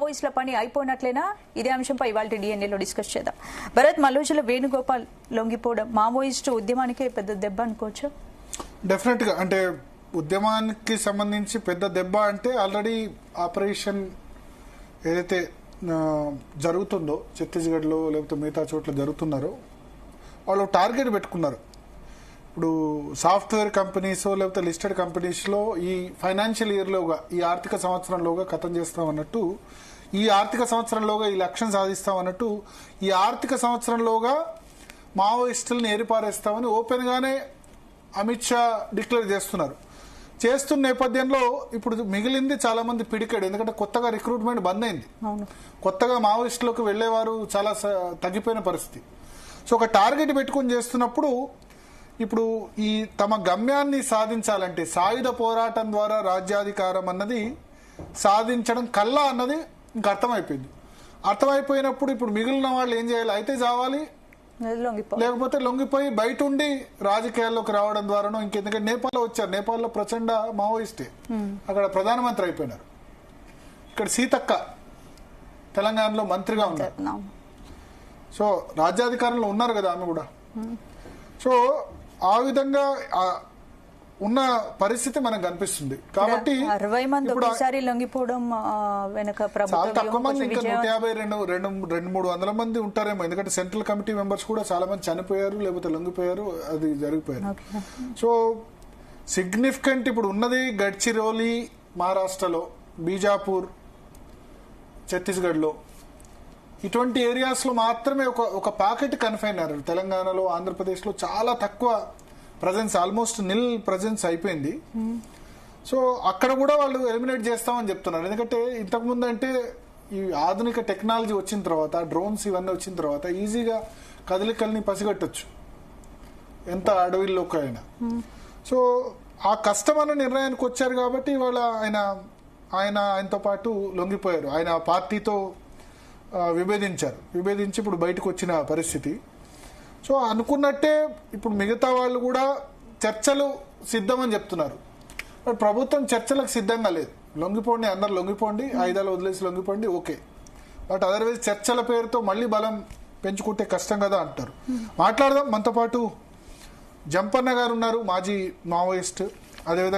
మావోయిస్టుల పని అయిపోయినట్లేనా? ఇదే అంశంపై ఇవాళ డిఎన్ఏలో డిస్కస్ చేద్దాం. భరత్, మల్లోజుల వేణుగోపాల్ లొంగిపోవడం మావోయిస్టు ఉద్యమానికే పెద్ద దెబ్బ అనుకోవచ్చు. డెఫినెట్ గా అంటే ఉద్యమానికి సంబంధించి పెద్ద దెబ్బ అంటే ఆల్రెడీ ఆపరేషన్ ఏదైతే జరుగుతుందో ఛత్తీస్గఢ్లో లేకపోతే మిగతా చోట్ల జరుగుతున్నారో వాళ్ళు టార్గెట్ పెట్టుకున్నారు. ఇప్పుడు సాఫ్ట్వేర్ కంపెనీస్ లేకపోతే లిస్టెడ్ కంపెనీస్లో ఈ ఫైనాన్షియల్ ఇయర్లోగా ఈ ఆర్థిక సంవత్సరంలోగా ఖతం చేస్తామన్నట్టు, ఈ ఆర్థిక సంవత్సరంలోగా ఈ లక్ష్యం సాధిస్తామన్నట్టు ఈ ఆర్థిక సంవత్సరంలోగా మావోయిస్టులను ఏరిపారేస్తామని ఓపెన్గానే అమిత్ షా డిక్లేర్ చేస్తున్నారు. చేస్తున్న నేపథ్యంలో ఇప్పుడు మిగిలింది చాలా మంది పిడికాడు. ఎందుకంటే కొత్తగా రిక్రూట్మెంట్ బంద్ అయింది, కొత్తగా మావోయిస్టులకు వెళ్లేవారు చాలా తగ్గిపోయిన పరిస్థితి. సో ఒక టార్గెట్ పెట్టుకుని చేస్తున్నప్పుడు ఇప్పుడు ఈ తమ గమ్యాన్ని సాధించాలంటే సాయుధ పోరాటం ద్వారా రాజ్యాధికారం అన్నది సాధించడం కల్లా అన్నది ఇంకా అర్థమైపోయింది. అర్థమైపోయినప్పుడు ఇప్పుడు మిగిలిన వాళ్ళు ఏం చేయాలి? అయితే చావాలి, లేకపోతే లొంగిపోయి బయట ఉండి రాజకీయాల్లోకి రావడం ద్వారానో ఇంకెందుకంటే నేపాల్లో వచ్చారు. నేపాల్లో ప్రచండ మావోయిస్టే అక్కడ ప్రధానమంత్రి అయిపోయినారు. ఇక్కడ సీతక్క తెలంగాణలో మంత్రిగా ఉన్నారు. సో రాజ్యాధికారంలో ఉన్నారు కదా ఆమె కూడా. సో ఆ విధంగా ఉన్న పరిస్థితి మనకు కనిపిస్తుంది. కాబట్టి 60 మంది ఒకసారి లొంగిపోవడం వెనక చాలా తక్కువ మంది, ఇంకా 150-200-300 మంది ఉంటారేమో. ఎందుకంటే సెంట్రల్ కమిటీ మెంబర్స్ కూడా చాలా మంది చనిపోయారు, లేకపోతే లొంగిపోయారు, అది జరిగిపోయారు. సో సిగ్నిఫికెంట్ ఇప్పుడు ఉన్నది గడ్చిరోలి మహారాష్ట్రలో, బీజాపూర్ ఛత్తీస్గఢ్లో, ఇటువంటి ఏరియాస్లో మాత్రమే ఒక పాకెట్ కన్ఫైన్ అయ్యారు. తెలంగాణలో, ఆంధ్రప్రదేశ్లో చాలా తక్కువ ప్రజెన్స్, ఆల్మోస్ట్ నిల్ ప్రజెన్స్ అయిపోయింది. సో అక్కడ కూడా వాళ్ళు ఎలిమినేట్ చేస్తామని చెప్తున్నారు. ఎందుకంటే ఇంతకుముందు అంటే ఈ ఆధునిక టెక్నాలజీ వచ్చిన తర్వాత, డ్రోన్స్ ఇవన్నీ వచ్చిన తర్వాత ఈజీగా కదలికల్ని పసిగట్టచ్చు ఎంత అడవిల్లోకి అయినా. సో ఆ కష్టమైన నిర్ణయానికి వచ్చారు కాబట్టి ఇవాళ ఆయనతో పాటు లొంగిపోయారు. ఆయన పార్టీతో విభేదించి ఇప్పుడు బయటకు వచ్చిన పరిస్థితి. సో అనుకున్నట్టే ఇప్పుడు మిగతా వాళ్ళు కూడా చర్చలు సిద్ధమని చెప్తున్నారు. బట్ ప్రభుత్వం చర్చలకు సిద్ధంగా లేదు. లొంగిపోండి, అందరు లొంగిపోండి, ఆయుధాలు వదిలేసి లొంగిపోండి, ఓకే. బట్ అదర్వైజ్ చర్చల పేరుతో మళ్ళీ బలం పెంచుకుంటే కష్టం కదా అంటారు. మాట్లాడదాం. మనతో పాటు జంపన్న గారు ఉన్నారు, మాజీ మావోయిస్ట్. అదేవిధంగా